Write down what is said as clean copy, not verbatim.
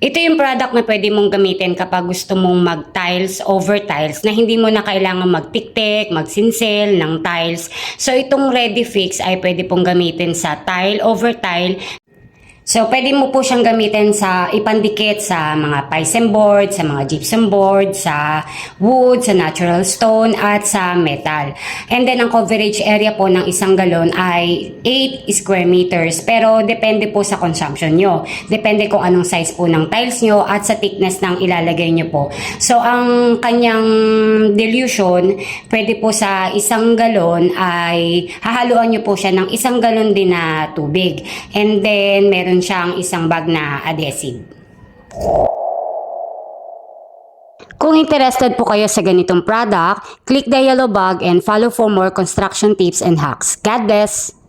Ito yung product na pwede mong gamitin kapag gusto mong mag-tiles over tiles na hindi mo na kailangan magtiktik, magsinsel ng tiles. So itong Ready Fix ay pwede pong gamitin sa tile over tile. So, pwede mo po siyang gamitin sa ipandikit sa mga Pisum board, sa mga gypsum board, sa wood, sa natural stone, at sa metal. And then, ang coverage area po ng isang galon ay 8 square meters. Pero, depende po sa consumption nyo. Depende kung anong size po ng tiles nyo at sa thickness ng ilalagay nyo po. So, ang kanyang dilution, pwede po sa isang galon ay hahaluan nyo po siya ng isang galon din na tubig. And then, meron siyang isang bag na adhesive. Kung interested po kayo sa ganitong product, click the yellow bag and follow for more construction tips and hacks. God bless!